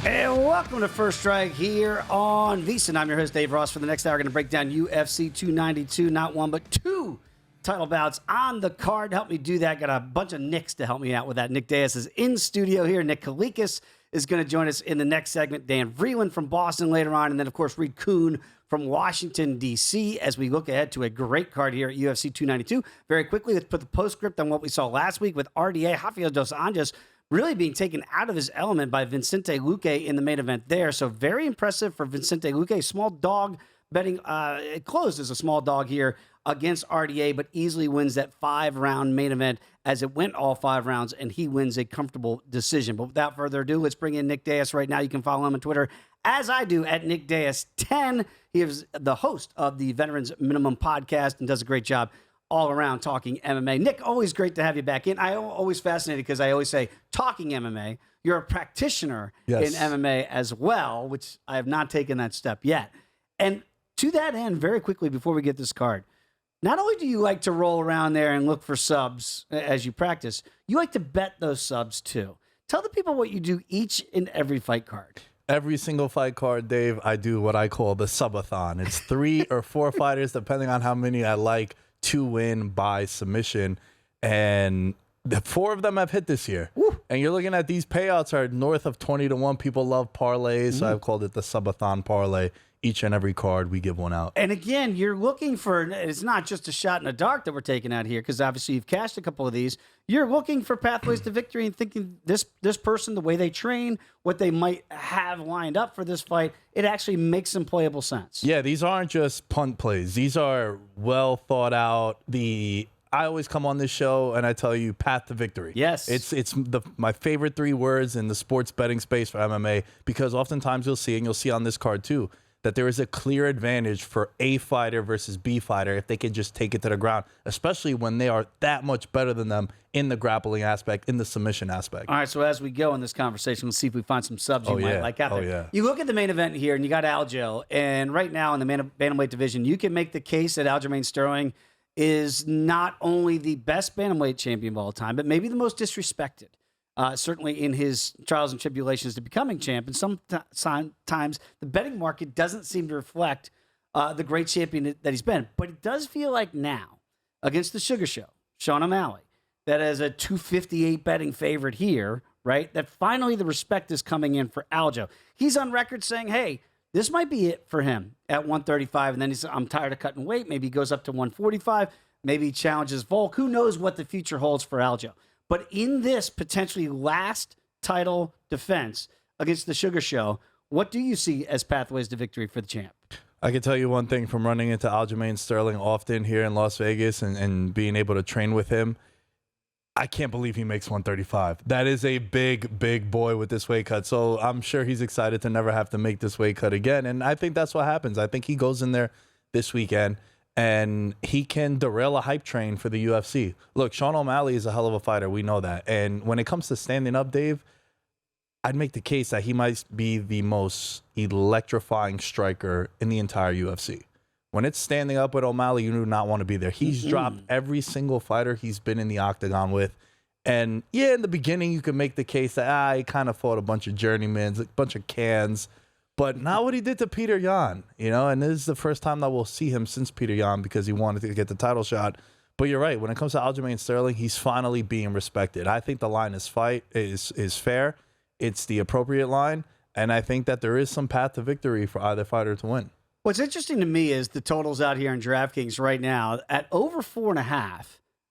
And welcome to First Strike here on VSiN. I'm your host, Dave Ross. For the next hour, we're going to break down UFC 292, not one, but two title bouts on the card. To help me do that, got a bunch of Nicks to help me out with that. Nick Dais is in studio here. Nick Kalikas is going to join us in the next segment. Dan Vreeland from Boston later on. And then, of course, Reed Kuhn from Washington, D.C. as we look ahead to a great card here at UFC 292. Very quickly, let's put the postscript on what we saw last week with RDA, Rafael dos Anjos, really being taken out of his element by Vicente Luque in the main event there. So very impressive for Vicente Luque. Small dog betting. It closed as a small dog here against RDA, but easily wins that 5-round main event as it went all 5 rounds, and he wins a comfortable decision. But without further ado, let's bring in Nick Dais right now. You can follow him on Twitter, as I do, at Nick Dais 10. He is the host of the Veterans Minimum podcast and does a great job all around talking MMA. Nick, always great to have you back in. I'm always fascinated because I always say talking MMA. You're a practitioner in MMA as well, which I have not taken that step yet. And to that end, very quickly before we get this card, not only do you like to roll around there and look for subs as you practice, you like to bet those subs too. Tell the people what you do each and every fight card. Every single fight card, Dave, I do what I call the subathon. It's 3 or 4 fighters, depending on how many I like, to win by submission, and the 4 of them have hit this year. Woo. And you're looking at these payouts are north of 20-1. People love parlays, so I've called it the subathon parlay. Each and every card, we give one out. And again, you're looking for, it's not just a shot in the dark that we're taking out here, because obviously you've cashed a couple of these. You're looking for pathways to victory and thinking this person, the way they train, what they might have lined up for this fight, it actually makes some playable sense. Yeah, these aren't just punt plays. These are well thought out. I always come on this show and I tell you path to victory. Yes. It's my favorite 3 words in the sports betting space for MMA, because oftentimes you'll see on this card too, that there is a clear advantage for A fighter versus B fighter if they can just take it to the ground, especially when they are that much better than them in the grappling aspect, in the submission aspect. All right, so as we go in this conversation, let's see if we find some subs you might like out there. Yeah. You look at the main event here, and you got Aljo, and right now in the bantamweight division, you can make the case that Aljamain Sterling is not only the best bantamweight champion of all time, but maybe the most disrespected. Certainly in his trials and tribulations to becoming champ. And sometimes the betting market doesn't seem to reflect the great champion that he's been. But it does feel like now, against the Sugar Show, Sean O'Malley, that as a 258 betting favorite here, right, that finally the respect is coming in for Aljo. He's on record saying, hey, this might be it for him at 135. And then he said, I'm tired of cutting weight. Maybe he goes up to 145. Maybe he challenges Volk. Who knows what the future holds for Aljo? But in this potentially last title defense against the Sugar Show, what do you see as pathways to victory for the champ? I can tell you one thing from running into Aljamain Sterling often here in Las Vegas and being able to train with him. I can't believe he makes 135. That is a big, big boy with this weight cut. So I'm sure he's excited to never have to make this weight cut again. And I think that's what happens. I think he goes in there this weekend and he can derail a hype train for the UFC. Look, Sean O'Malley is a hell of a fighter. We know that. And when it comes to standing up, Dave, I'd make the case that he might be the most electrifying striker in the entire UFC. When it's standing up with O'Malley, you do not want to be there. He's dropped every single fighter he's been in the octagon with. And yeah, in the beginning, you could make the case that he kind of fought a bunch of journeymans, a bunch of cans. But not what he did to Peter Yan, and this is the first time that we'll see him since Peter Yan because he wanted to get the title shot. But you're right. When it comes to Aljamain Sterling, he's finally being respected. I think the line is fair. It's the appropriate line. And I think that there is some path to victory for either fighter to win. What's interesting to me is the totals out here in DraftKings right now at over 4.5.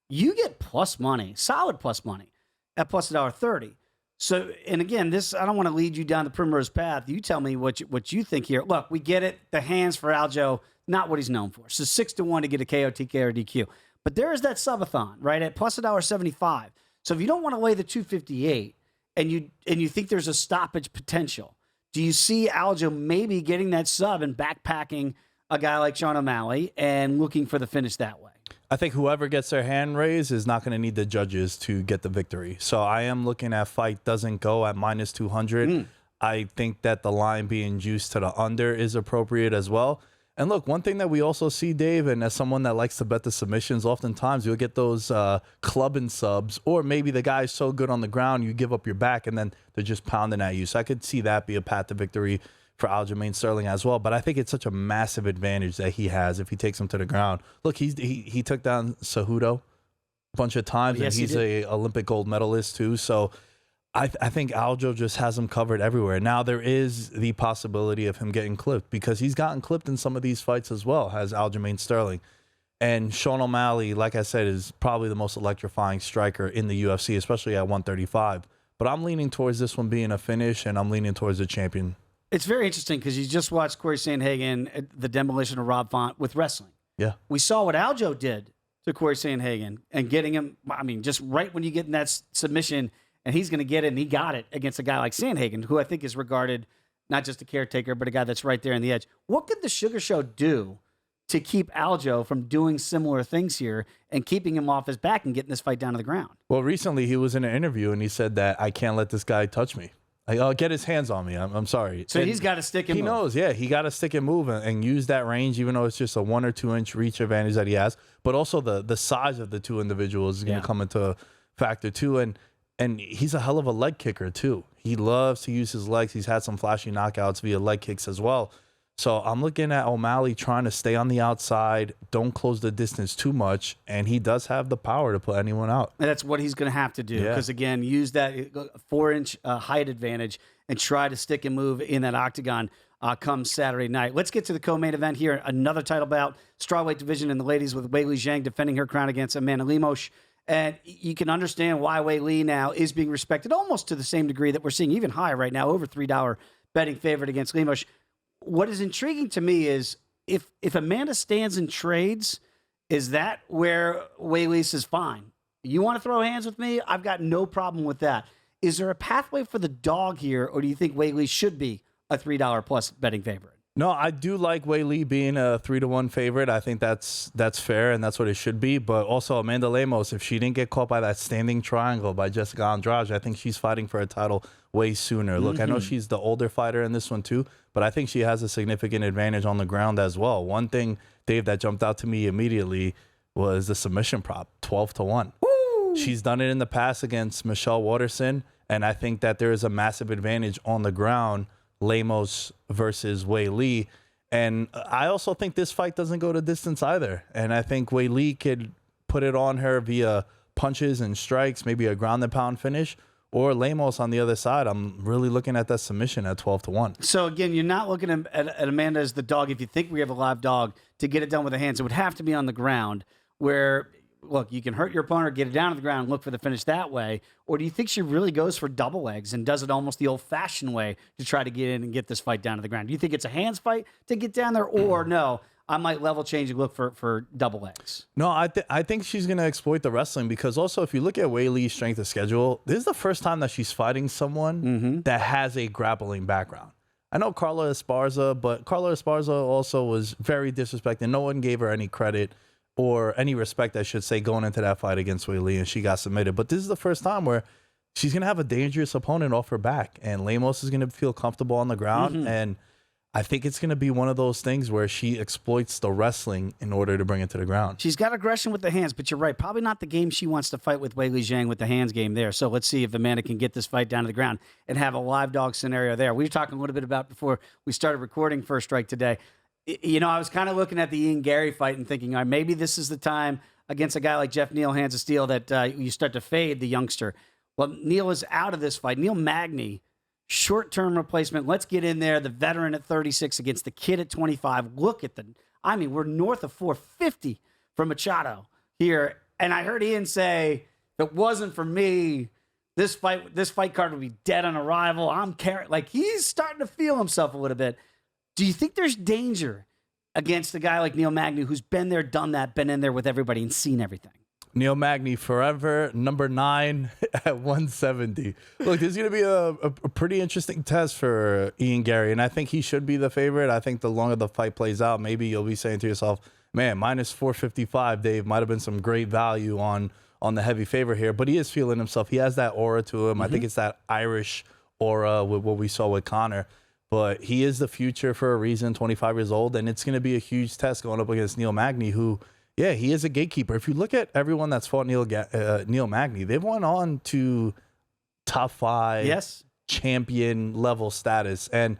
You get plus money, solid plus money at plus $1.30. So, and again, this, I don't want to lead you down the primrose path. You tell me what you think here. Look, we get it. The hands for Aljo, not what he's known for. So 6-1 to get a KO, TK, or DQ. But there is that subathon, right, at plus $1.75. So if you don't want to lay the 258 and you think there's a stoppage potential, do you see Aljo maybe getting that sub and backpacking a guy like Sean O'Malley and looking for the finish that way? I think whoever gets their hand raised is not going to need the judges to get the victory. So I am looking at fight doesn't go at minus 200. I think that the line being juiced to the under is appropriate as well. And look, one thing that we also see, Dave, and as someone that likes to bet the submissions, oftentimes you'll get those club and subs, or maybe the guy's so good on the ground, you give up your back, and then they're just pounding at you. So I could see that be a path to victory for Aljamain Sterling as well. But I think it's such a massive advantage that he has if he takes him to the ground. Look, he took down Cejudo a bunch of times, Yes, and he's a Olympic gold medalist too. So I think Aljo just has him covered everywhere. Now, there is the possibility of him getting clipped because he's gotten clipped in some of these fights as well, has Aljamain Sterling. And Sean O'Malley, like I said, is probably the most electrifying striker in the UFC, especially at 135. But I'm leaning towards this one being a finish, and I'm leaning towards the champion. It's very interesting because you just watched Corey Sandhagen, the demolition of Rob Font with wrestling. Yeah. We saw what Aljo did to Corey Sandhagen and getting him, I mean, just right when you get in that submission, and he's going to get it, and he got it against a guy like Sandhagen, who I think is regarded not just a caretaker, but a guy that's right there on the edge. What could the Sugar Show do to keep Aljo from doing similar things here and keeping him off his back and getting this fight down to the ground? Well, recently he was in an interview, and he said that I can't let this guy touch me. I'll get his hands on me. I'm sorry. So he's got to stick and move. He knows, yeah. He got to stick and move and use that range, even though it's just a 1 or 2 inch reach advantage that he has. But also the size of the two individuals is going to come into factor too. And he's a hell of a leg kicker too. He loves to use his legs. He's had some flashy knockouts via leg kicks as well. So I'm looking at O'Malley trying to stay on the outside, don't close the distance too much, and he does have the power to put anyone out. And that's what he's going to have to do because, again, use that 4-inch height advantage and try to stick and move in that octagon come Saturday night. Let's get to the co-main event here. Another title bout, strawweight division in the ladies with Weili Zhang defending her crown against Amanda Lemos. And you can understand why Weili now is being respected almost to the same degree that we're seeing even higher right now, over $3 betting favorite against Lemos. What is intriguing to me is if Amanda stands and trades, is that where Weili says, fine, you want to throw hands with me? I've got no problem with that. Is there a pathway for the dog here, or do you think Weili should be a $3 plus betting favorite? No, I do like Weili being a 3-1 favorite. I think that's fair, and that's what it should be. But also Amanda Lemos, if she didn't get caught by that standing triangle by Jessica Andrade, I think she's fighting for a title way sooner. Look, I know she's the older fighter in this one too, but I think she has a significant advantage on the ground as well. One thing, Dave, that jumped out to me immediately was the submission prop, 12-1. Woo! She's done it in the past against Michelle Waterson, and I think that there is a massive advantage on the ground, Lemos versus Weili. And I also think this fight doesn't go to distance either. And I think Weili could put it on her via punches and strikes, maybe a ground and pound finish, or Lemos on the other side. I'm really looking at that submission at 12-1. So again, you're not looking at Amanda as the dog. If you think we have a live dog to get it done with the hands, it would have to be on the ground where, look, you can hurt your opponent, get it down to the ground, and look for the finish that way. Or do you think she really goes for double legs and does it almost the old-fashioned way to try to get in and get this fight down to the ground? Do you think it's a hands fight to get down there, or no, I might level change and look for double legs? No, I think she's going to exploit the wrestling because also if you look at Weili's strength of schedule, this is the first time that she's fighting someone that has a grappling background. I know Carla Esparza, but Carla Esparza also was very disrespected. No one gave her any credit or any respect, I should say, going into that fight against Weili, and she got submitted. But this is the first time where she's going to have a dangerous opponent off her back, and Lemos is going to feel comfortable on the ground, and I think it's going to be one of those things where she exploits the wrestling in order to bring it to the ground. She's got aggression with the hands, but you're right. Probably not the game she wants to fight with Weili Zhang with the hands game there. So let's see if Amanda can get this fight down to the ground and have a live dog scenario there. We were talking a little bit about before we started recording First Strike today. You know, I was kind of looking at the Ian Gary fight and thinking, all right, maybe this is the time against a guy like Jeff Neal, Hands of Steel, that you start to fade the youngster. Well, Neal is out of this fight. Neil Magny, short-term replacement. Let's get in there. The veteran at 36 against the kid at 25. Look at we're north of 450 from Machado here. And I heard Ian say, if it wasn't for me, this fight card would be dead on arrival. Like, he's starting to feel himself a little bit. Do you think there's danger against a guy like Neil Magny who's been there, done that, been in there with everybody and seen everything? Neil Magny forever, number 9 at 170. Look, this is going to be a pretty interesting test for Ian Gary, and I think he should be the favorite. I think the longer the fight plays out, maybe you'll be saying to yourself, man, minus 455, Dave, might have been some great value on the heavy favorite here, but he is feeling himself. He has that aura to him. I think it's that Irish aura with what we saw with Conor. But he is the future for a reason, 25 years old, and it's going to be a huge test going up against Neil Magny, who, yeah, he is a gatekeeper. If you look at everyone that's fought Neil Magny, they've went on to top 5 champion level status. And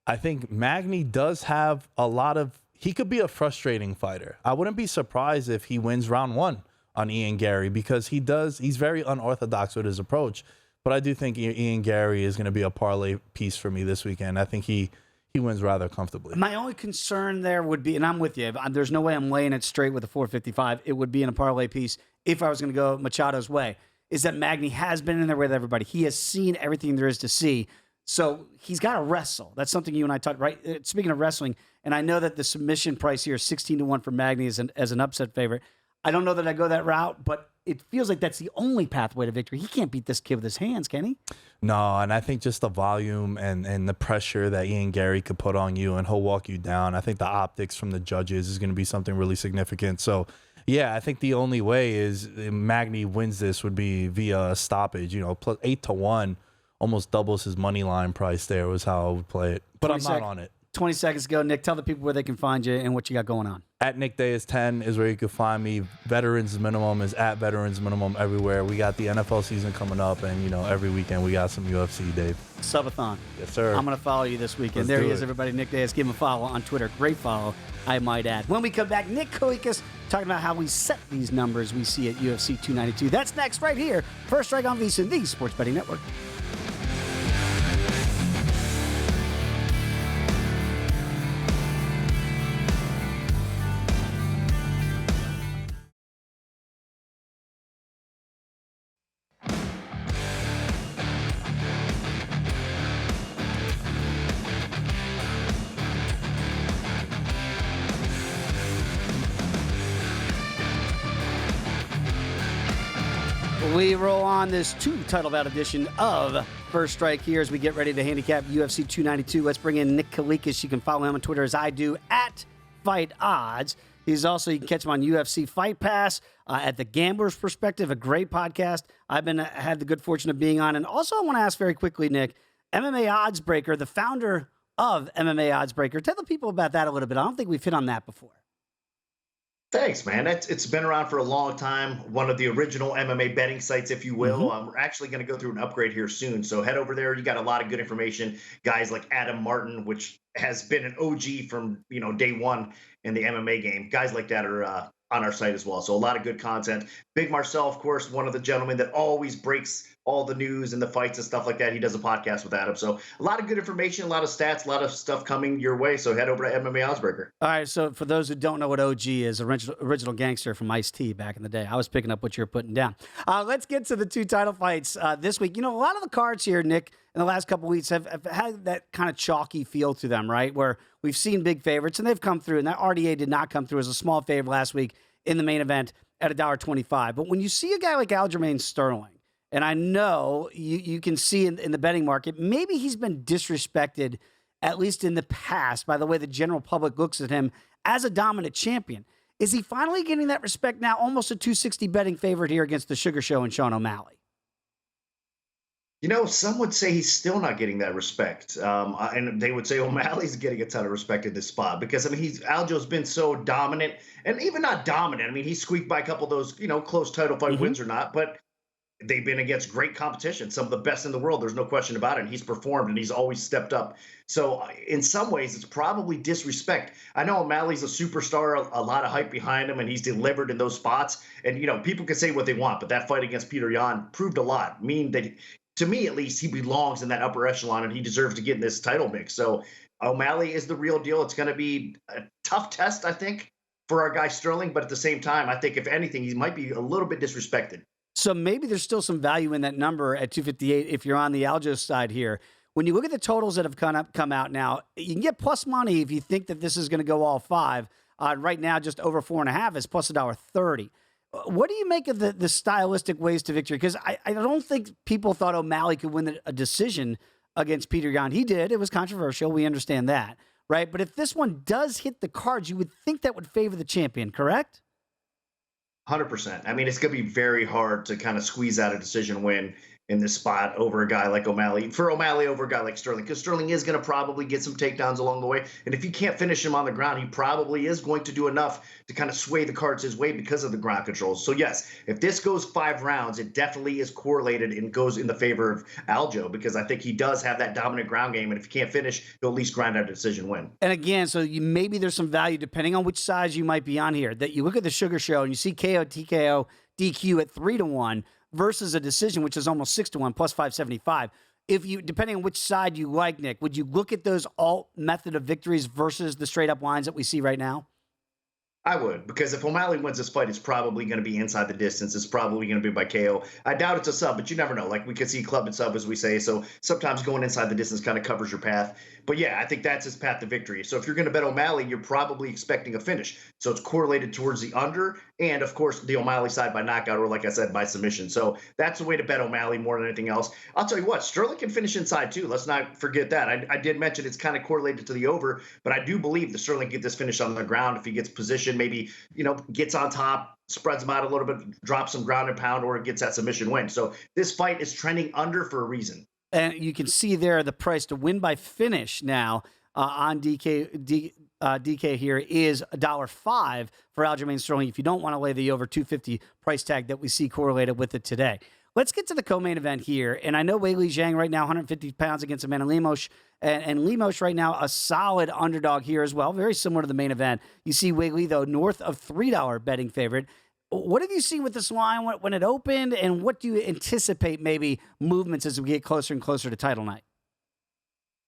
I think Magny does have a lot of, he could be a frustrating fighter. I wouldn't be surprised if he wins round 1 on Ian Gary, because he's very unorthodox with his approach. But I do think Ian Gary is going to be a parlay piece for me this weekend. I think he wins rather comfortably. My only concern there would be, and I'm with you, there's no way I'm laying it straight with a 455. It would be in a parlay piece if I was going to go Machado's way, is that Magny has been in there with everybody. He has seen everything there is to see. So he's got to wrestle. That's something you and I talked, right? Speaking of wrestling, and I know that the submission price here is 16-1 for Magny as an upset favorite. I don't know that I go that route, but it feels like that's the only pathway to victory. He can't beat this kid with his hands, can he? No, and I think just the volume and the pressure that Ian Gary could put on you, and he'll walk you down. I think the optics from the judges is going to be something really significant. So, yeah, I think the only way is Magny wins this would be via a stoppage. Plus 8-1, almost doubles his money line price there was how I would play it. But I'm not on it. 20 seconds ago, Nick, tell the people where they can find you and what you got going on. At Nick Dais 10 is where you can find me. Veterans Minimum is at Veterans Minimum everywhere. We got the NFL season coming up, and every weekend we got some UFC, Dave. Subathon. Yes, sir. I'm going to follow you this weekend. There he is, everybody. Nick Dais. Give him a follow on Twitter. Great follow, I might add. When we come back, Nick Kalikas talking about how we set these numbers we see at UFC 292. That's next right here. First Strike on VSiN, the Sports Betting Network. We roll on this 2 title bout edition of First Strike here as we get ready to handicap UFC 292. Let's bring in Nick Kalikas. You can follow him on Twitter as I do, at Fight Odds. You can catch him on UFC Fight Pass, at The Gambler's Perspective, a great podcast I've had the good fortune of being on. And also I want to ask very quickly, Nick, MMA Odds Breaker, the founder of MMA Odds Breaker. Tell the people about that a little bit. I don't think we've hit on that before. Thanks, man. It's been around for a long time. One of the original MMA betting sites, if you will. We're actually going to go through an upgrade here soon. So head over there. You got a lot of good information. Guys like Adam Martin, which has been an OG from day one in the MMA game. Guys like that are on our site as well. So a lot of good content. Big Marcel, of course, one of the gentlemen that always breaks all the news and the fights and stuff like that. He does a podcast with Adam. So a lot of good information, a lot of stats, a lot of stuff coming your way. So head over to MMA Oddsbreaker. All right. So for those who don't know what OG is, original gangster from Ice-T back in the day. I was picking up what you were putting down. Let's get to the 2 title fights this week. A lot of the cards here, Nick, in the last couple of weeks have had that kind of chalky feel to them, right? Where we've seen big favorites and they've come through, and that RDA did not come through as a small favorite last week in the main event at $1.25. But when you see a guy like Aljamain Sterling, and I know you can see in the betting market, maybe he's been disrespected, at least in the past, by the way the general public looks at him as a dominant champion. Is he finally getting that respect now? Almost a 260 betting favorite here against the Sugar Show and Sean O'Malley. Some would say he's still not getting that respect. And they would say O'Malley's getting a ton of respect in this spot because, Aljo's been so dominant, and even not dominant. He squeaked by a couple of those, close title fight wins or not, but they've been against great competition, some of the best in the world. There's no question about it. And he's performed and he's always stepped up. So in some ways, it's probably disrespect. I know O'Malley's a superstar, a lot of hype behind him, and he's delivered in those spots. And, people can say what they want, but that fight against Peter Yan proved a lot. To me, at least, he belongs in that upper echelon and he deserves to get in this title mix. So O'Malley is the real deal. It's going to be a tough test, I think, for our guy Sterling. But at the same time, I think if anything, he might be a little bit disrespected. So maybe there's still some value in that number at 258 if you're on the Aljo side here. When you look at the totals that have come out now, you can get plus money if you think that this is going to go all 5. Right now, just over 4.5 is plus $1.30. What do you make of the stylistic ways to victory? Because I don't think people thought O'Malley could win a decision against Peter Yan. He did. It was controversial. We understand that, right? But if this one does hit the cards, you would think that would favor the champion, correct? 100%. It's going to be very hard to kind of squeeze out a decision win in this spot over a guy like O'Malley, for O'Malley over a guy like Sterling, because Sterling is going to probably get some takedowns along the way. And if he can't finish him on the ground, he probably is going to do enough to kind of sway the cards his way because of the ground controls. So yes, if this goes 5 rounds, it definitely is correlated and goes in the favor of Aljo, because I think he does have that dominant ground game. And if he can't finish, he'll at least grind out a decision win. And again, so maybe there's some value depending on which side you might be on here, that you look at the Sugar Show and you see KO, TKO, DQ at 3-1 versus a decision, which is almost 6-1 plus 575. If you, depending on which side you like, Nick, would you look at those alt method of victories versus the straight up lines that we see right now? I would, because if O'Malley wins this fight, it's probably going to be inside the distance. It's probably going to be by KO. I doubt it's a sub, but you never know. Like, we could see club and sub, as we say. So sometimes going inside the distance kind of covers your path. But yeah, I think that's his path to victory. So if you're going to bet O'Malley, you're probably expecting a finish. So it's correlated towards the under, and of course the O'Malley side by knockout, or like I said, by submission. So that's the way to bet O'Malley more than anything else. I'll tell you what, Sterling can finish inside too. Let's not forget that. I did mention it's kind of correlated to the over, but I do believe that Sterling get this finish on the ground if he gets positioned, maybe, gets on top, spreads them out a little bit, drops some ground and pound, or gets that submission win. So this fight is trending under for a reason. And you can see there the price to win by finish now on DK here is $1.05 for Aljamain Sterling if you don't want to lay the over 250 price tag that we see correlated with it today. Let's get to the co-main event here. And I know Weili Zhang right now, 150 pounds against Amanda Lemos. And Lemos right now, a solid underdog here as well, very similar to the main event. You see Weili, though, north of $3 betting favorite. What have you seen with this line when it opened, and what do you anticipate maybe movements as we get closer and closer to title night?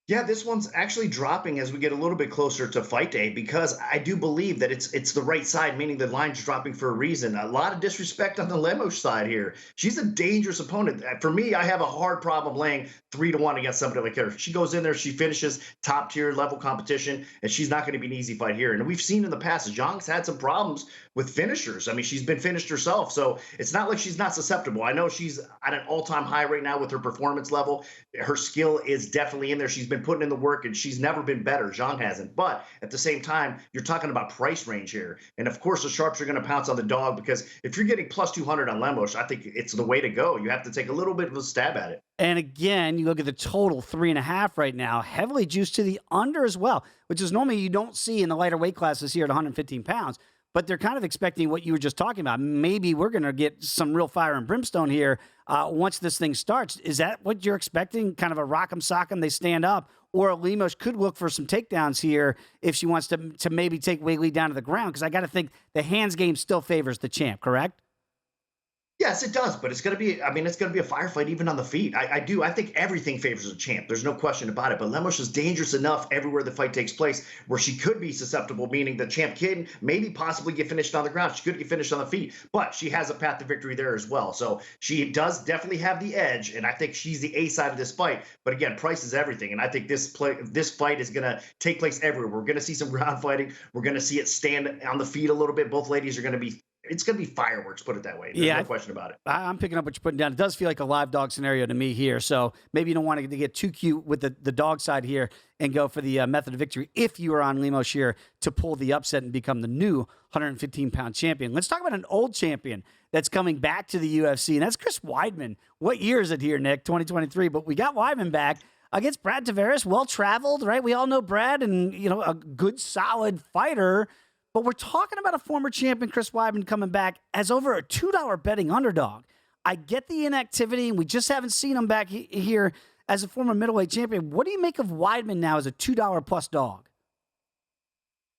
Yeah, this one's actually dropping as we get a little bit closer to fight day, because I do believe that it's the right side, meaning the line's dropping for a reason. A lot of disrespect on the Lemos side here. She's a dangerous opponent. For me, I have a hard problem laying 3-1 against somebody like her. She goes in there, she finishes top tier level competition, and she's not going to be an easy fight here. And we've seen in the past, Zhang's had some problems with finishers. I mean, she's been finished herself, so it's not like she's not susceptible. I know she's at an all-time high right now with her performance level. Her skill is definitely in there. She's been putting in the work, and she's never been better. Zhang hasn't. But at the same time, you're talking about price range here. And of course, the sharps are going to pounce on the dog, because if you're getting plus 200 on Lemos, I think it's the way to go. You have to take a little bit of a stab at it. And again, you look at the total, 3.5 right now, heavily juiced to the under as well, which is normally you don't see in the lighter weight classes here at 115 pounds. But they're kind of expecting what you were just talking about. Maybe we're going to get some real fire and brimstone here once this thing starts. Is that what you're expecting? Kind of a rock'em sock'em, they stand up? Or Lemos could look for some takedowns here if she wants to maybe take Weili down to the ground? Because I got to think the hands game still favors the champ, correct? Yes, it does, but it's going to be, it's going to be a firefight even on the feet. I think everything favors a champ. There's no question about it. But Lemos is dangerous enough everywhere the fight takes place where she could be susceptible, meaning the champ can maybe possibly get finished on the ground. She could get finished on the feet, but she has a path to victory there as well. So she does definitely have the edge, and I think she's the A side of this fight. But again, price is everything, and I think this fight is going to take place everywhere. We're going to see some ground fighting. We're going to see it stand on the feet a little bit. Both ladies are going to be it's going to be fireworks, put it that way. There's no question about it. I'm picking up what you're putting down. It does feel like a live dog scenario to me here. So maybe you don't want to get too cute with the dog side here and go for the method of victory if you are on Lemos here to pull the upset and become the new 115-pound champion. Let's talk about an old champion that's coming back to the UFC, and that's Chris Weidman. What year is it here, Nick? 2023. But we got Weidman back against Brad Tavares, well-traveled, right? We all know Brad and, a good, solid fighter. But we're talking about a former champion, Chris Weidman, coming back as over a $2 betting underdog. I get the inactivity, and we just haven't seen him back here as a former middleweight champion. What do you make of Weidman now as a $2 plus dog?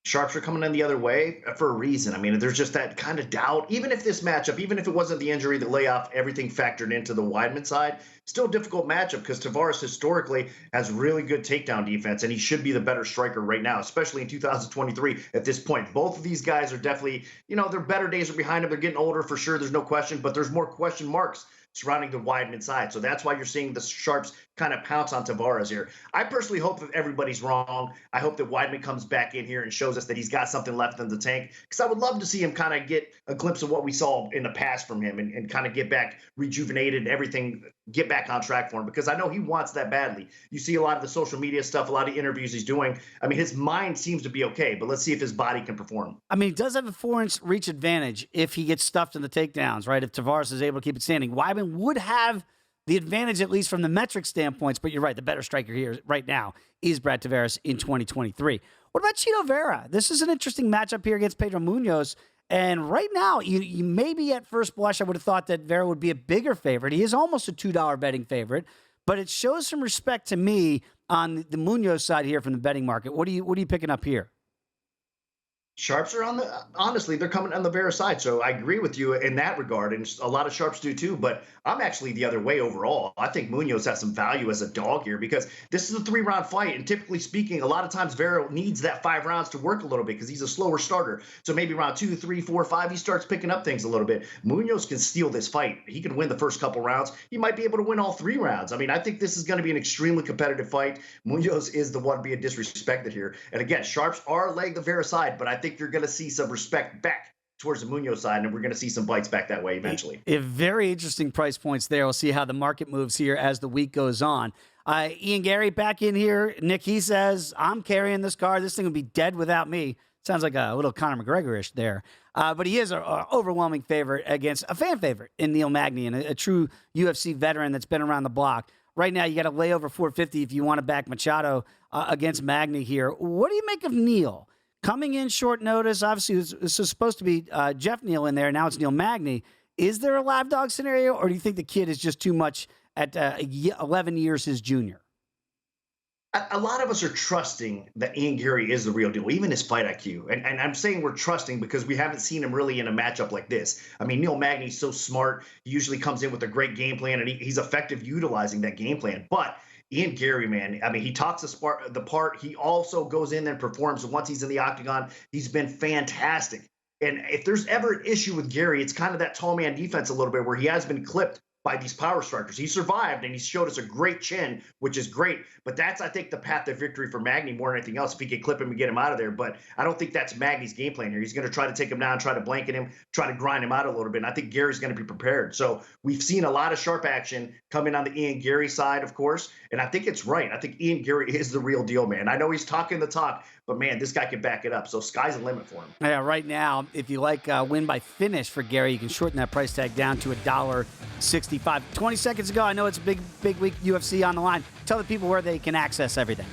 Sharps are coming in the other way for a reason. There's just that kind of doubt. Even if this matchup, even if it wasn't the injury, the layoff, everything factored into the Weidman side, still a difficult matchup because Tavares historically has really good takedown defense, and he should be the better striker right now, especially in 2023 at this point. Both of these guys are definitely, their better days are behind them. They're getting older for sure. There's no question, but there's more question marks surrounding the Weidman side. So that's why you're seeing the sharps kind of pounce on Tavares here. I personally hope that everybody's wrong. I hope that Weidman comes back in here and shows us that he's got something left in the tank, because I would love to see him kind of get a glimpse of what we saw in the past from him and kind of get back rejuvenated and everything, get back on track for him, because I know he wants that badly. You see a lot of the social media stuff, a lot of interviews he's doing. His mind seems to be okay, but let's see if his body can perform. He does have a 4-inch reach advantage if he gets stuffed in the takedowns, right? If Tavares is able to keep it standing. Weidman would have the advantage, at least from the metric standpoints. But you're right, the better striker here right now is Brad Tavares in 2023. What about Chito Vera? This is an interesting matchup here against Pedro Munoz. And right now, you maybe at first blush, I would have thought that Vera would be a bigger favorite. He is almost a $2 betting favorite, but it shows some respect to me on the Munoz side here from the betting market. What are you picking up here? Sharps are honestly, they're coming on the Vera side. So I agree with you in that regard. And a lot of sharps do too, but I'm actually the other way overall. I think Munoz has some value as a dog here because this is a 3-round fight. And typically speaking, a lot of times Vera needs that 5 rounds to work a little bit because he's a slower starter. So maybe round 2, 3, 4, 5, he starts picking up things a little bit. Munoz can steal this fight. He can win the first couple rounds. He might be able to win all 3 rounds. I mean, I think this is going to be an extremely competitive fight. Munoz is the one being disrespected here. And again, sharps are laying the Vera side, but I think you're going to see some respect back towards the Munoz side, and we're going to see some bites back that way eventually. Very interesting price points there. We'll see how the market moves here as the week goes on. Ian Gary back in here. Nick, he says, I'm carrying this card. This thing would be dead without me. Sounds like a little Conor McGregor-ish there. But he is an overwhelming favorite against a fan favorite in Neil Magny and a true UFC veteran that's been around the block. Right now, you got to lay over 450 if you want to back Machado against Magny here. What do you make of Neil? Coming in short notice, obviously, this was supposed to be Jeff Neal in there. Now it's Neil Magny. Is there a live dog scenario, or do you think the kid is just too much at 11 years his junior? A lot of us are trusting that Ian Gary is the real deal, even his fight IQ. And I'm saying we're trusting because we haven't seen him really in a matchup like this. I mean, Neil Magny's so smart. He usually comes in with a great game plan, and he's effective utilizing that game plan. But Ian Gary, man, I mean, he talks the part. He also goes in there and performs. Once he's in the octagon, he's been fantastic. And if there's ever an issue with Gary, it's kind of that tall man defense a little bit where he has been clipped by these power strikers. He survived, and he showed us a great chin, which is great. But that's, I think, the path to victory for Magny more than anything else, if he could clip him and get him out of there. But I don't think that's Magny's game plan here. He's going to try to take him down, try to blanket him, try to grind him out a little bit. And I think Gary's going to be prepared. So we've seen a lot of sharp action coming on the Ian Gary side, of course. And I think it's right. I think Ian Gary is the real deal, man. I know he's talking the talk, but, man, this guy can back it up. So sky's the limit for him. Yeah, right now, if you like win by finish for Gary, you can shorten that price tag down to $1.65. 20 seconds ago, I know it's a big week UFC on the line. Tell the people where they can access everything.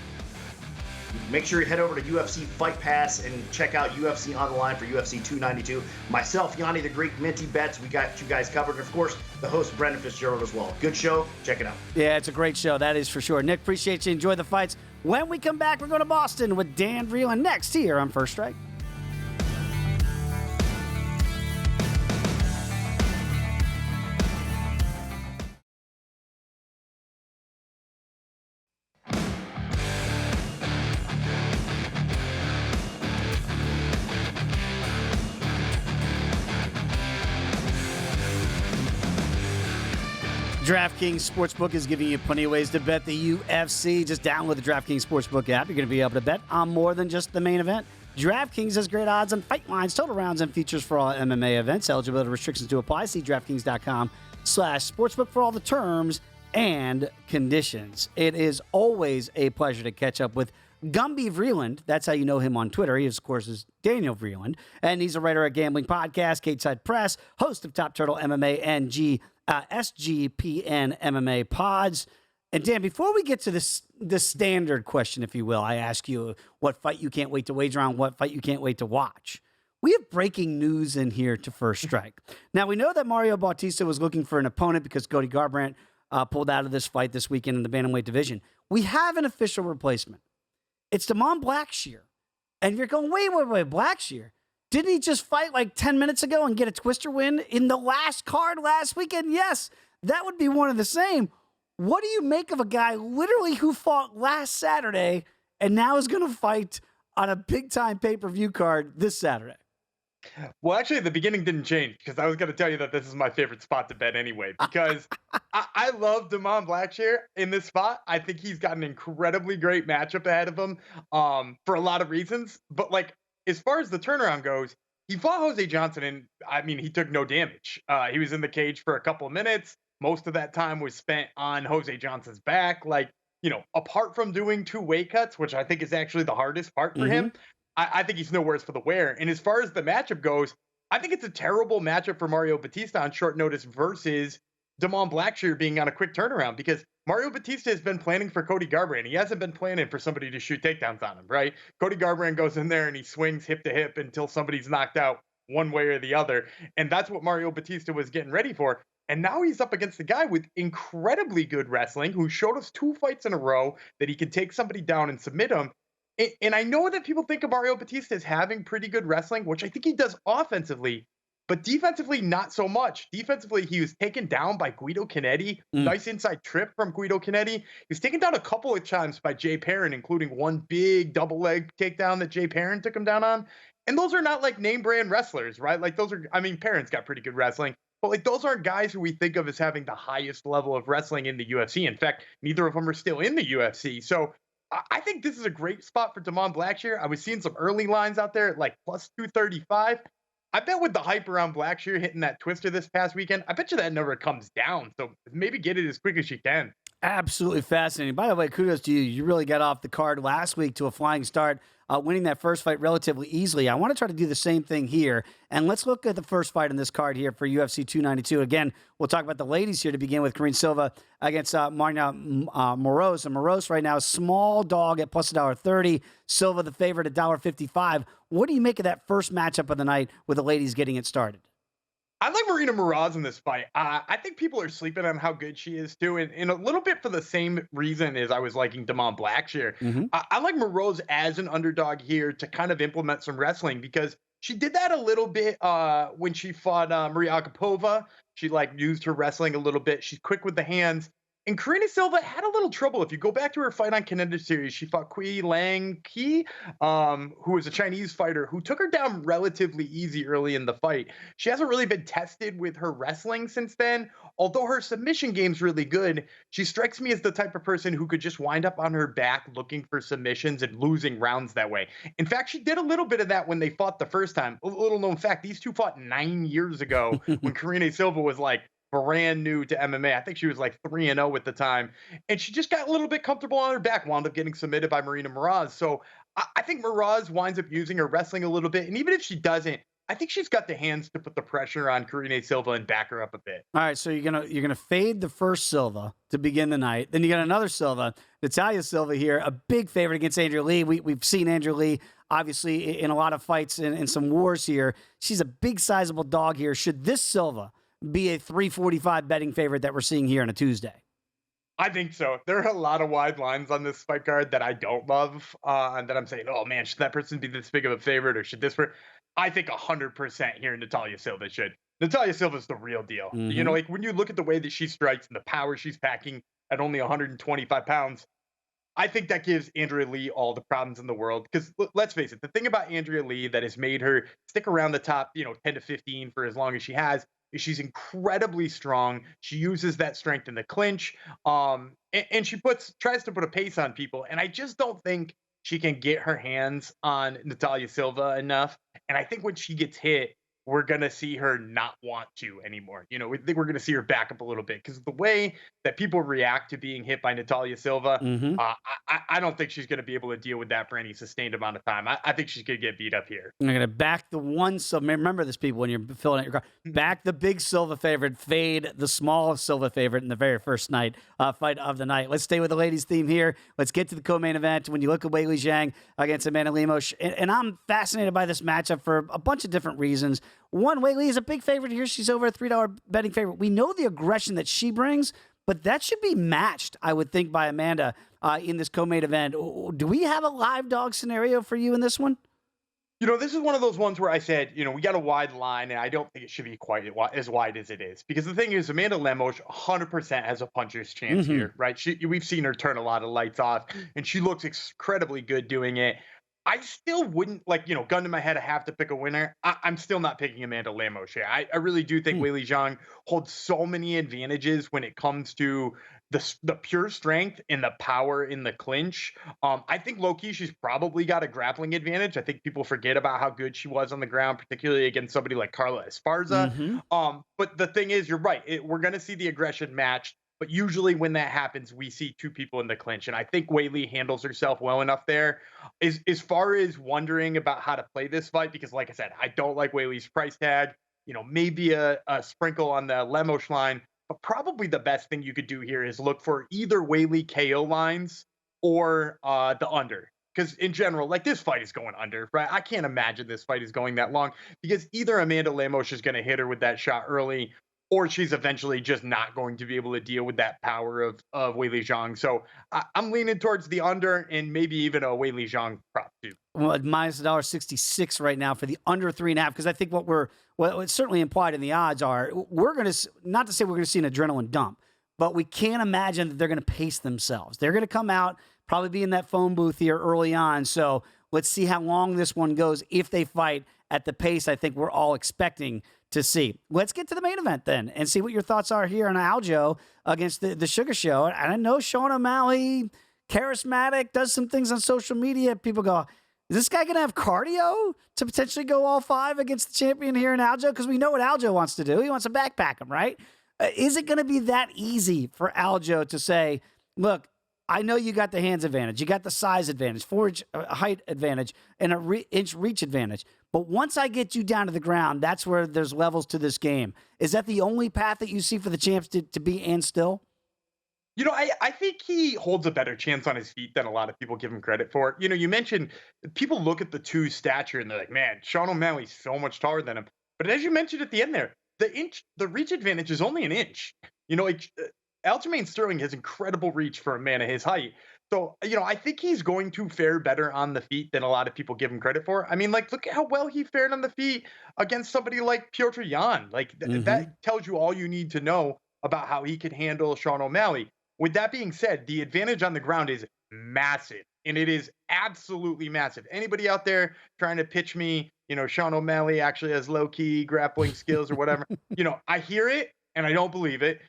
Make sure you head over to UFC Fight Pass and check out UFC on the line for UFC 292. Myself, Yanni the Greek, Minty Bets, we got you guys covered. And, of course, the host, Brendan Fitzgerald, as well. Good show. Check it out. Yeah, it's a great show. That is for sure. Nick, appreciate you. Enjoy the fights. When we come back, we're going to Boston with Dan Vreeland next here on First Strike. DraftKings Sportsbook is giving you plenty of ways to bet the UFC. Just download the DraftKings Sportsbook app. You're going to be able to bet on more than just the main event. DraftKings has great odds on fight lines, total rounds, and features for all MMA events. Eligibility restrictions to apply. See DraftKings.com/sportsbook for all the terms and conditions. It is always a pleasure to catch up with Gumby Vreeland. That's how you know him on Twitter. He, of course, is Daniel Vreeland, and he's a writer at Gambling Podcast, Cage Side Press, host of Top Turtle MMA and SGPN MMA pods. And Dan, before we get to the standard question, if you will, I ask you what fight you can't wait to wager on, what fight you can't wait to watch. We have breaking news in here to First Strike. Now, we know that Mario Bautista was looking for an opponent because Cody Garbrandt pulled out of this fight this weekend in the Bantamweight division. We have an official replacement. It's Damon Blackshear. And you're going, wait, Blackshear? Didn't he just fight like 10 minutes ago and get a twister win in the last card last weekend? Yes, that would be one of the same. What do you make of a guy literally who fought last Saturday and now is going to fight on a big-time pay-per-view card this Saturday? Well, actually, the beginning didn't change because I was going to tell you that this is my favorite spot to bet anyway, because I love Damon Blackshear in this spot. I think he's got an incredibly great matchup ahead of him for a lot of reasons. But, like, as far as the turnaround goes, he fought Jose Johnson, and, I mean, he took no damage. He was in the cage for a couple of minutes. Most of that time was spent on Jose Johnson's back. Like, you know, apart from doing 2 weight cuts, which I think is actually the hardest part for him, I think he's nowhere for the wear. And as far as the matchup goes, I think it's a terrible matchup for Mario Bautista on short notice versus Damon Blackshear being on a quick turnaround, because Mario Batista has been planning for Cody Garbrandt. He hasn't been planning for somebody to shoot takedowns on him, right? Cody Garbrandt goes in there and he swings hip to hip until somebody's knocked out one way or the other. And that's what Mario Batista was getting ready for. And now he's up against a guy with incredibly good wrestling who showed us 2 fights in a row that he can take somebody down and submit him. And I know that people think of Mario Batista as having pretty good wrestling, which I think he does offensively, but defensively, not so much. Defensively, he was taken down by Guido Canetti. Nice inside trip from Guido Canetti. He was taken down a couple of times by Jay Perrin, including one big double leg takedown that Jay Perrin took him down on. And those are not like name brand wrestlers, right? Like those are, I mean, Perrin's got pretty good wrestling, but like those aren't guys who we think of as having the highest level of wrestling in the UFC. In fact, neither of them are still in the UFC. So I think this is a great spot for Damon Blackshear. I was seeing some early lines out there at like plus 235. I bet with the hype around Blackshear hitting that twister this past weekend, I bet you that number comes down. So maybe get it as quick as you can. Absolutely fascinating. By the way, kudos to you. You really got off the card last week to a flying start, winning that first fight relatively easily. I want to try to do the same thing here. And let's look at the first fight in this card here for UFC 292. Again, we'll talk about the ladies here to begin with. Karine Silva against Marina Moroz. And Moroz right now, small dog at plus $1.30. Silva, the favorite, at $1.55. What do you make of that first matchup of the night with the ladies getting it started? I like Marina Moroz in this fight. I think people are sleeping on how good she is too, and a little bit for the same reason as I was liking Damon Blackshear. I like Moroz as an underdog here to kind of implement some wrestling, because she did that a little bit when she fought Maria Agapova. She like used her wrestling a little bit. She's quick with the hands. And Karine Silva had a little trouble. If you go back to her fight on Contender Series, she fought Kui Lang Ki, who was a Chinese fighter who took her down relatively easy early in the fight. She hasn't really been tested with her wrestling since then. Although her submission game's really good, she strikes me as the type of person who could just wind up on her back looking for submissions and losing rounds that way. In fact, she did a little bit of that when they fought the first time. A little known fact, these two fought 9 years ago when Karine Silva was like brand new to MMA. I think she was like 3-0 at the time. And she just got a little bit comfortable on her back, wound up getting submitted by Marina Moroz. So I think Moroz winds up using her wrestling a little bit. And even if she doesn't, I think she's got the hands to put the pressure on Karine Silva and back her up a bit. All right, so you're gonna fade the first Silva to begin the night. Then you got another Silva, Natalia Silva here, a big favorite against Andrea Lee. We've seen Andrea Lee obviously in a lot of fights and some wars here. She's a big, sizable dog here. Should this Silva be a 345 betting favorite that we're seeing here on a Tuesday? I think so. There are a lot of wide lines on this fight card that I don't love, and that I'm saying, oh man, should that person be this big of a favorite, or should this person? I think 100% here Natalia Silva should. Natalia Silva's the real deal. You know, like when you look at the way that she strikes and the power she's packing at only 125 pounds, I think that gives Andrea Lee all the problems in the world. Because let's face it, the thing about Andrea Lee that has made her stick around the top, 10 to 15 for as long as she has, is she's incredibly strong. She uses that strength in the clinch, and she tries to put a pace on people. And I just don't think she can get her hands on Natalia Silva enough. And I think when she gets hit, we're going to see her not want to anymore. We think we're going to see her back up a little bit, because the way that people react to being hit by Natalia Silva, I don't think she's going to be able to deal with that for any sustained amount of time. I think she's going to get beat up here. You're going to back the one. So remember this, people, when you're filling out your car, back the big Silva favorite, fade the small Silva favorite in the very first fight of the night. Let's stay with the ladies' theme here. Let's get to the co-main event. When you look at Weili Zhang against Amanda Lemos, and I'm fascinated by this matchup for a bunch of different reasons. One, Weili is a big favorite here. She's over a $3 betting favorite. We know the aggression that she brings, but that should be matched, I would think, by Amanda in this co-main event. Do we have a live dog scenario for you in this one? This is one of those ones where I said, we got a wide line, and I don't think it should be quite as wide as it is. Because the thing is, Amanda Lemos 100% has a puncher's chance here, right? We've seen her turn a lot of lights off, and she looks incredibly good doing it. I still wouldn't, gun to my head, I have to pick a winner. I'm still not picking Amanda Lemos here. I really do think Weili Zhang holds so many advantages when it comes to the pure strength and the power in the clinch. I think low-key she's probably got a grappling advantage. I think people forget about how good she was on the ground, particularly against somebody like Carla Esparza. But the thing is, you're right. We're going to see the aggression matched. But usually when that happens, we see two people in the clinch. And I think Weili handles herself well enough there. As far as wondering about how to play this fight, because like I said, I don't like Weili's price tag, maybe a sprinkle on the Lemos line. But probably the best thing you could do here is look for either Weili KO lines or the under. Because in general, like this fight is going under, right? I can't imagine this fight is going that long because either Amanda Lemos is going to hit her with that shot early, or she's eventually just not going to be able to deal with that power of Weili Zhang. So I'm leaning towards the under and maybe even a Weili Zhang prop too. Well, minus $1.66 right now for the under 3.5, because I think what it's certainly implied in the odds are we're going to, not to say we're going to see an adrenaline dump, but we can't imagine that they're going to pace themselves. They're going to come out, probably be in that phone booth here early on. So let's see how long this one goes if they fight at the pace I think we're all expecting to see. Let's get to the main event then and see what your thoughts are here on Aljo against the Sugar Show. And I know Sean O'Malley, charismatic, does some things on social media. People go, is this guy going to have cardio to potentially go all 5 against the champion here in Aljo? Because we know what Aljo wants to do. He wants to backpack him, right? Is it going to be that easy for Aljo to say, look, I know you got the hands advantage, you got the size advantage, 4-inch height advantage, and an inch reach advantage. But once I get you down to the ground, that's where there's levels to this game. Is that the only path that you see for the champs to be and still? You know, I think he holds a better chance on his feet than a lot of people give him credit for. You know, you mentioned people look at the two stature and they're like, man, Sean O'Malley's so much taller than him. But as you mentioned at the end there, the reach advantage is only an inch. You know, Aljamain Sterling has incredible reach for a man of his height. So, you know, I think he's going to fare better on the feet than a lot of people give him credit for. I mean, like, look at how well he fared on the feet against somebody like Piotr Jan. Like, that tells you all you need to know about how he could handle Sean O'Malley. With that being said, the advantage on the ground is massive, and it is absolutely massive. Anybody out there trying to pitch me, you know, Sean O'Malley actually has low-key grappling skills or whatever, you know, I hear it, and I don't believe it.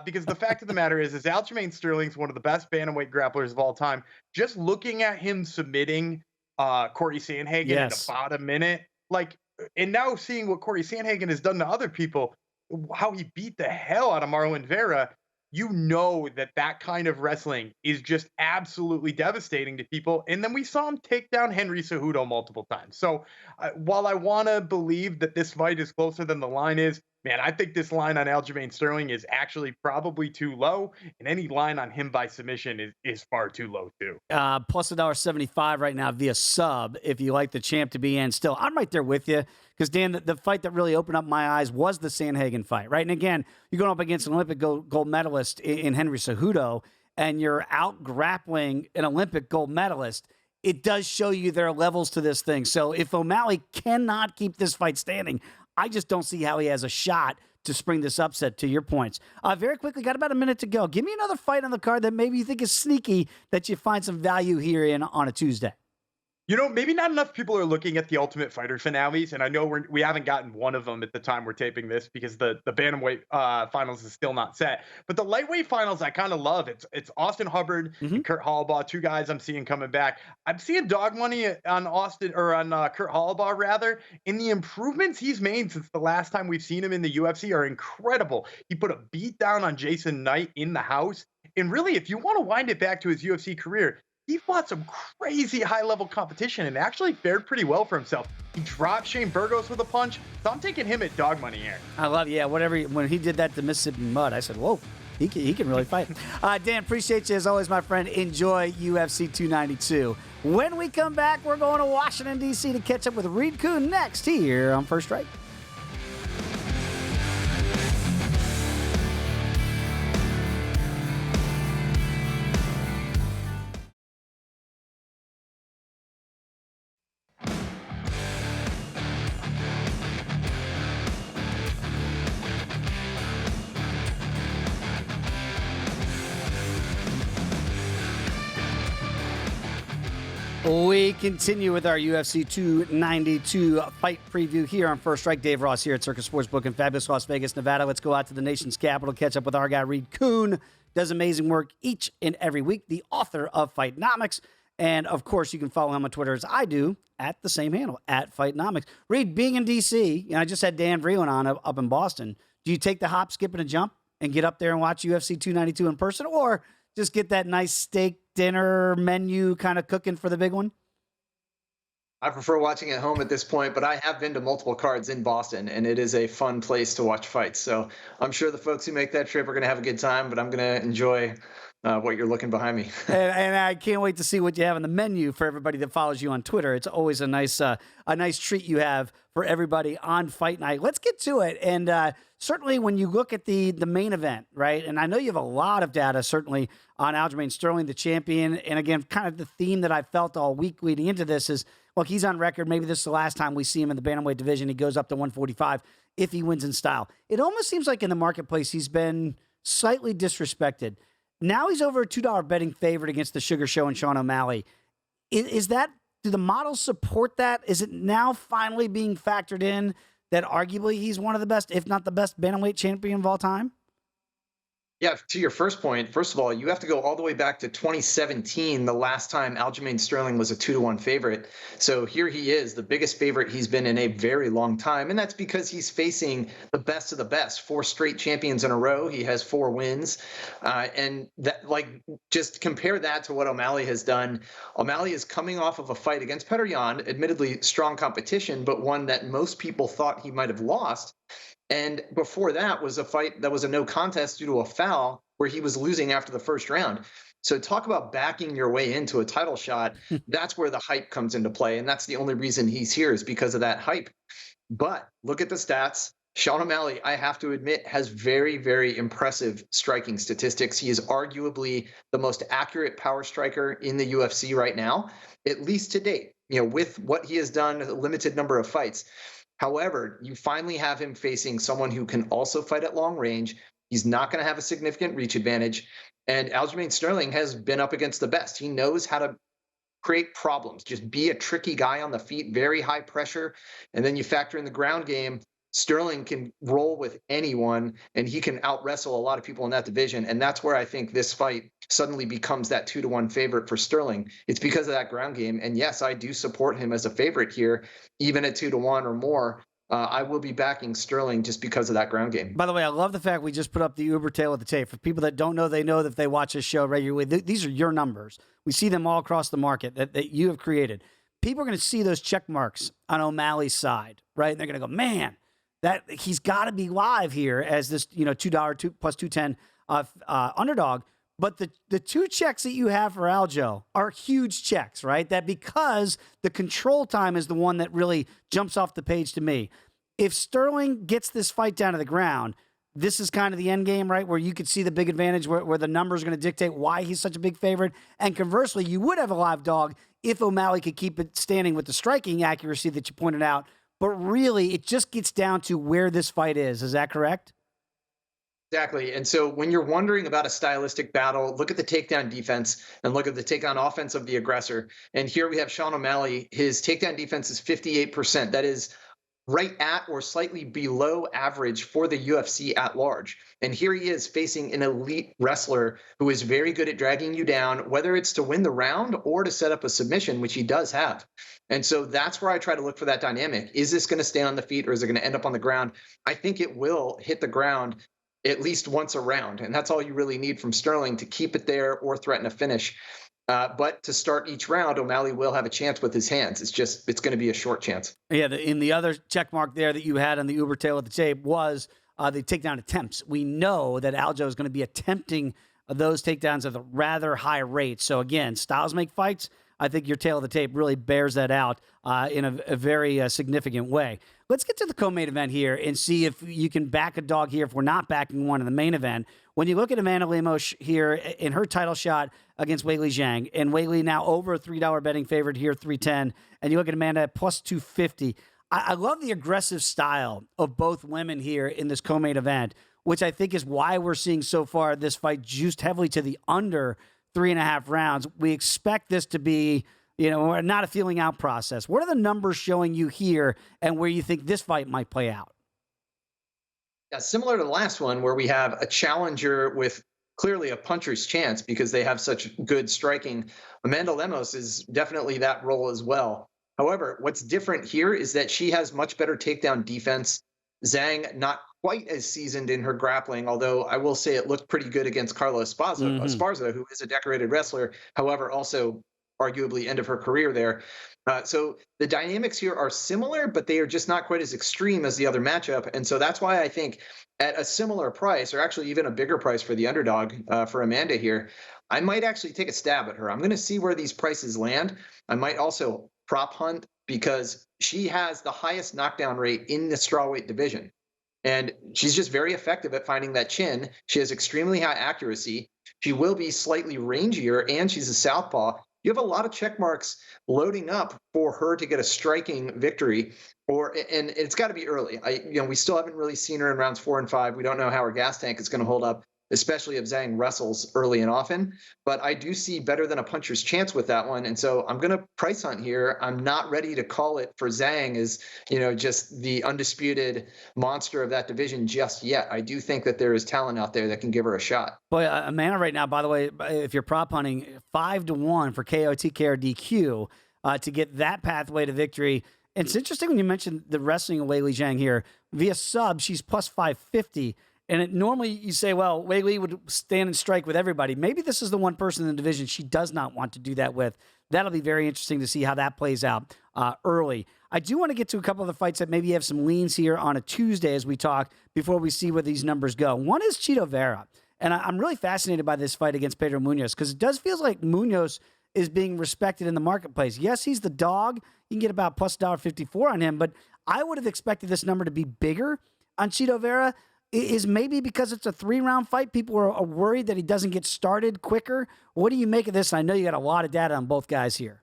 Because the fact of the matter is Aljamain Sterling's one of the best bantamweight grapplers of all time. Just looking at him submitting Corey Sandhagen in about a minute, like, and now seeing what Corey Sandhagen has done to other people, how he beat the hell out of Marlon Vera, you know that kind of wrestling is just absolutely devastating to people. And then we saw him take down Henry Cejudo multiple times. So while I want to believe that this fight is closer than the line is, man, I think this line on Aljamain Sterling is actually probably too low, and any line on him by submission is far too low too. Plus $1.75 right now via sub if you like the champ to be in still. I'm right there with you because, Dan, the fight that really opened up my eyes was the Sandhagen fight, right? And again, you're going up against an Olympic gold medalist in Henry Cejudo, and you're out grappling an Olympic gold medalist. It does show you there are levels to this thing. So if O'Malley cannot keep this fight standing, I just don't see how he has a shot to spring this upset, to your points. Very quickly, got about a minute to go. Give me another fight on the card that maybe you think is sneaky that you find some value here in on a Tuesday. You know, maybe not enough people are looking at the Ultimate Fighter finales, and I know we haven't gotten one of them at the time we're taping this because the Bantamweight finals is still not set. But the lightweight finals, I kind of love. It's Austin Hubbard and Kurt Hallbaugh, two guys I'm seeing coming back. I'm seeing dog money on Austin or on Kurt Hallbaugh rather, and the improvements he's made since the last time we've seen him in the UFC are incredible. He put a beat down on Jason Knight in the house, and really, if you want to wind it back to his UFC career, he fought some crazy high-level competition and actually fared pretty well for himself. He dropped Shane Burgos with a punch, so I'm taking him at dog money here. I love, when he did that to Mississippi Mud, I said, whoa, he can really fight. Dan, appreciate you as always, my friend. Enjoy UFC 292. When we come back, we're going to Washington, D.C. to catch up with Reed Kuhn next here on First Strike. We continue with our UFC 292 fight preview here on First Strike. Dave Ross here at Circus Sportsbook in fabulous Las Vegas, Nevada. Let's go out to the nation's capital, catch up with our guy Reed Kuhn. Does amazing work each and every week. The author of Fightnomics. And, of course, you can follow him on Twitter as I do at the same handle, at Fightnomics. Reed, being in D.C., I just had Dan Vreeland on up in Boston. Do you take the hop, skip, and a jump and get up there and watch UFC 292 in person, or just get that nice steak dinner menu kind of cooking for the big one? I prefer watching at home at this point, but I have been to multiple cards in Boston, and it is a fun place to watch fights. So I'm sure the folks who make that trip are going to have a good time, but I'm going to enjoy what you're looking behind me. And I can't wait to see what you have on the menu for everybody that follows you on Twitter. It's always a nice treat you have for everybody on Fight Night. Let's get to it. And certainly when you look at the main event, right? And I know you have a lot of data, certainly, on Aljamain Sterling, the champion. And again, kind of the theme that I felt all week leading into this is, look, he's on record. Maybe this is the last time we see him in the Bantamweight division. He goes up to 145 if he wins in style. It almost seems like in the marketplace he's been slightly disrespected. Now he's over a $2 betting favorite against the Sugar Show and Sean O'Malley. Is that, do the models support that? Is it now finally being factored in that arguably he's one of the best, if not the best, bantamweight champion of all time? Yeah, to your first point, first of all, you have to go all the way back to 2017, the last time Aljamain Sterling was a 2-1 favorite. So here he is, the biggest favorite he's been in a very long time. And that's because he's facing the best of the best, 4 straight champions in a row. He has 4 wins. And that, just compare that to what O'Malley has done. O'Malley is coming off of a fight against Petr Yan, admittedly strong competition, but one that most people thought he might have lost. And before that was a fight that was a no contest due to a foul where he was losing after the first round. So talk about backing your way into a title shot. That's where the hype comes into play. And that's the only reason he's here is because of that hype. But look at the stats. Sean O'Malley, I have to admit, has very, very impressive striking statistics. He is arguably the most accurate power striker in the UFC right now, at least to date, with what he has done, a limited number of fights. However, you finally have him facing someone who can also fight at long range. He's not going to have a significant reach advantage. And Aljamain Sterling has been up against the best. He knows how to create problems, just be a tricky guy on the feet, very high pressure. And then you factor in the ground game. Sterling can roll with anyone, and he can out-wrestle a lot of people in that division. And that's where I think this fight suddenly becomes that 2-1 favorite for Sterling. It's because of that ground game. And yes, I do support him as a favorite here, even at 2-1 or more. I will be backing Sterling just because of that ground game. By the way, I love the fact we just put up the Uber tail of the tape. For people that don't know, they know that if they watch this show regularly. These are your numbers. We see them all across the market that you have created. People are going to see those check marks on O'Malley's side, right? And they're going to go, man, that he's got to be live here as this, $2 plus 210 underdog. But the 2 checks that you have for Aljo are huge checks, right? That because the control time is the one that really jumps off the page to me. If Sterling gets this fight down to the ground, this is kind of the end game, right? Where you could see the big advantage where the numbers are going to dictate why he's such a big favorite. And conversely, you would have a live dog if O'Malley could keep it standing with the striking accuracy that you pointed out. But really, it just gets down to where this fight is. Is that correct? Exactly. And so when you're wondering about a stylistic battle, look at the takedown defense and look at the takedown offense of the aggressor. And here we have Sean O'Malley. His takedown defense is 58%. That is right at or slightly below average for the UFC at large. And here he is facing an elite wrestler who is very good at dragging you down, whether it's to win the round or to set up a submission, which he does have. And so that's where I try to look for that dynamic. Is this going to stay on the feet or is it going to end up on the ground? I think it will hit the ground at least once a round. And that's all you really need from Sterling to keep it there or threaten a finish. But to start each round, O'Malley will have a chance with his hands. It's going to be a short chance. Yeah, in the other check mark there that you had on the Uber tail of the tape was the takedown attempts. We know that Aljo is going to be attempting those takedowns at a rather high rate. So again, styles make fights. I think your tail of the tape really bears that out in a very significant way. Let's get to the co-main event here and see if you can back a dog here if we're not backing one in the main event. When you look at Amanda Lemos here in her title shot against Weili Zhang, and Weili now over a $3 betting favorite here, 310, and you look at Amanda at plus 250. I love the aggressive style of both women here in this co-main event, which I think is why we're seeing so far this fight juiced heavily to the under 3.5 rounds. We expect this to be, not a feeling out process. What are the numbers showing you here and where you think this fight might play out? Yeah, similar to the last one where we have a challenger with clearly a puncher's chance because they have such good striking. Amanda Lemos is definitely that role as well. However, what's different here is that she has much better takedown defense. Zhang, not quite as seasoned in her grappling, although I will say it looked pretty good against Carla Esparza, who is a decorated wrestler, however, also arguably end of her career there. So the dynamics here are similar, but they are just not quite as extreme as the other matchup. And so that's why I think at a similar price, or actually even a bigger price for the underdog for Amanda here, I might actually take a stab at her. I'm going to see where these prices land. I might also prop hunt because she has the highest knockdown rate in the strawweight division. And she's just very effective at finding that chin. She has extremely high accuracy. She will be slightly rangier, and she's a southpaw. You have a lot of check marks loading up for her to get a striking victory, and it's got to be early. We still haven't really seen her in rounds 4 and 5. We don't know how her gas tank is going to hold up, especially if Zhang wrestles early and often. But I do see better than a puncher's chance with that one. And so I'm going to price hunt here. I'm not ready to call it for Zhang as, just the undisputed monster of that division just yet. I do think that there is talent out there that can give her a shot. Boy, Amanda right now, by the way, if you're prop hunting, 5-1 for KO, TK, or DQ to get that pathway to victory. And it's interesting when you mentioned the wrestling of Weili Zhang here. Via sub, she's plus 550. And normally you say, well, Weili would stand and strike with everybody. Maybe this is the one person in the division she does not want to do that with. That'll be very interesting to see how that plays out early. I do want to get to a couple of the fights that maybe have some leans here on a Tuesday as we talk before we see where these numbers go. One is Chito Vera. And I'm really fascinated by this fight against Pedro Munoz because it does feel like Munoz is being respected in the marketplace. Yes, he's the dog. You can get about plus $1.54 on him, but I would have expected this number to be bigger on Chito Vera. Is maybe because it's a 3-round fight, people are worried that he doesn't get started quicker. What do you make of this? I know you got a lot of data on both guys here.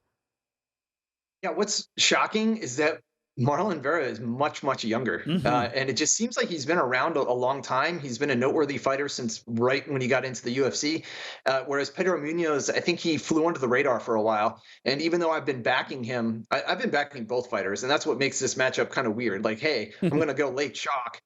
Yeah, what's shocking is that Marlon Vera is much, much younger. And it just seems like he's been around a long time. He's been a noteworthy fighter since right when he got into the UFC. Whereas Pedro Munoz, I think he flew under the radar for a while. And even though I've been backing him, I've been backing both fighters. And that's what makes this matchup kind of weird. Like, hey, I'm going to go late chalk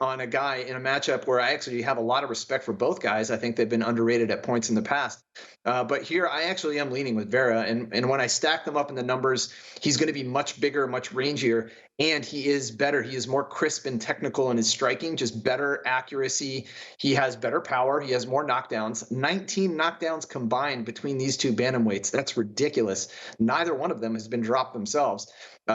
on a guy in a matchup where I actually have a lot of respect for both guys. I think they've been underrated at points in the past. But here I actually am leaning with Vera. And when I stack them up in the numbers, he's going to be much bigger, much rangier, and he is better. He is more crisp and technical in his striking, just better accuracy. He has better power. He has more knockdowns. 19 knockdowns combined between these two bantamweights. That's ridiculous. Neither one of them has been dropped themselves.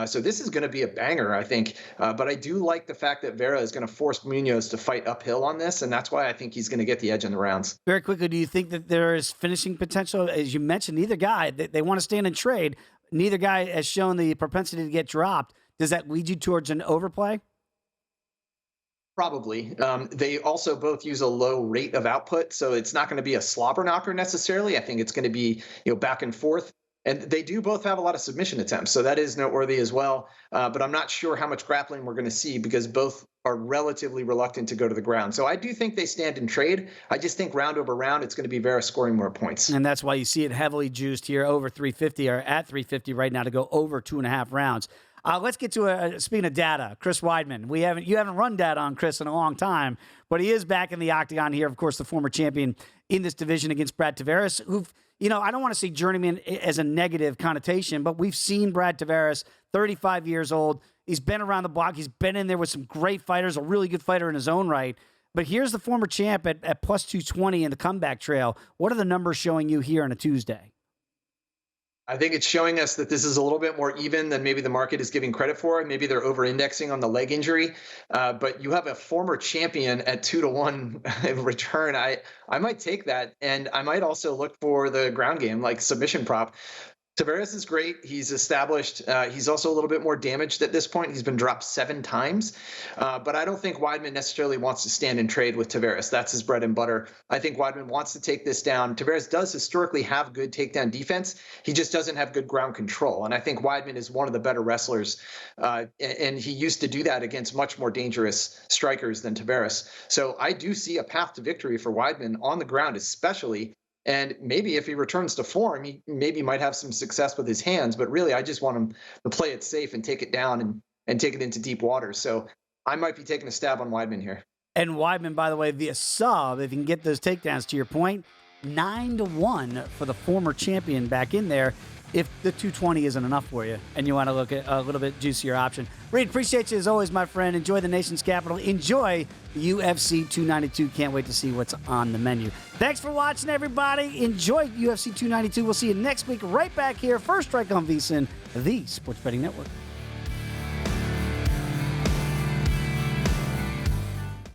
So this is going to be a banger, I think. But I do like the fact that Vera is going to force Munoz to fight uphill on this, and that's why I think he's going to get the edge in the rounds. Very quickly, do you think that there is finishing potential? As you mentioned, neither guy, they want to stand and trade. Neither guy has shown the propensity to get dropped. Does that lead you towards an overplay? Probably. They also both use a low rate of output, so it's not going to be a slobber knocker necessarily. I think it's going to be back and forth. And they do both have a lot of submission attempts, so that is noteworthy as well. But I'm not sure how much grappling we're going to see because both are relatively reluctant to go to the ground. So I do think they stand and trade. I just think round over round, it's going to be Vera scoring more points. And that's why you see it heavily juiced here over 350 or at 350 right now to go over 2.5 rounds. Let's get to speaking of data, Chris Weidman. You haven't run data on Chris in a long time, but he is back in the octagon here. Of course, the former champion in this division against Brad Tavares, who've, I don't want to say journeyman as a negative connotation, but we've seen Brad Tavares, 35 years old. He's been around the block. He's been in there with some great fighters, a really good fighter in his own right. But here's the former champ at plus 220 in the comeback trail. What are the numbers showing you here on a Tuesday? I think it's showing us that this is a little bit more even than maybe the market is giving credit for. Maybe they're over-indexing on the leg injury, but you have a former champion at 2-1 return. I might take that, and I might also look for the ground game, like submission prop. Tavares is great. He's established. He's also a little bit more damaged at this point. He's been dropped 7 times. But I don't think Weidman necessarily wants to stand and trade with Tavares. That's his bread and butter. I think Weidman wants to take this down. Tavares does historically have good takedown defense. He just doesn't have good ground control. And I think Weidman is one of the better wrestlers. And he used to do that against much more dangerous strikers than Tavares. So I do see a path to victory for Weidman on the ground, especially. And maybe if he returns to form, he maybe might have some success with his hands. But really, I just want him to play it safe and take it down and take it into deep waters. So I might be taking a stab on Weidman here. And Weidman, by the way, via sub, if you can get those takedowns, to your point, 9-1 for the former champion back in there if the 220 isn't enough for you and you want to look at a little bit juicier option. Reed, appreciate you as always, my friend. Enjoy the nation's capital. Enjoy UFC 292. Can't wait to see what's on the menu. Thanks for watching, everybody. Enjoy UFC 292. We'll see you next week right back here. First Strike on VSiN, the Sports Betting Network.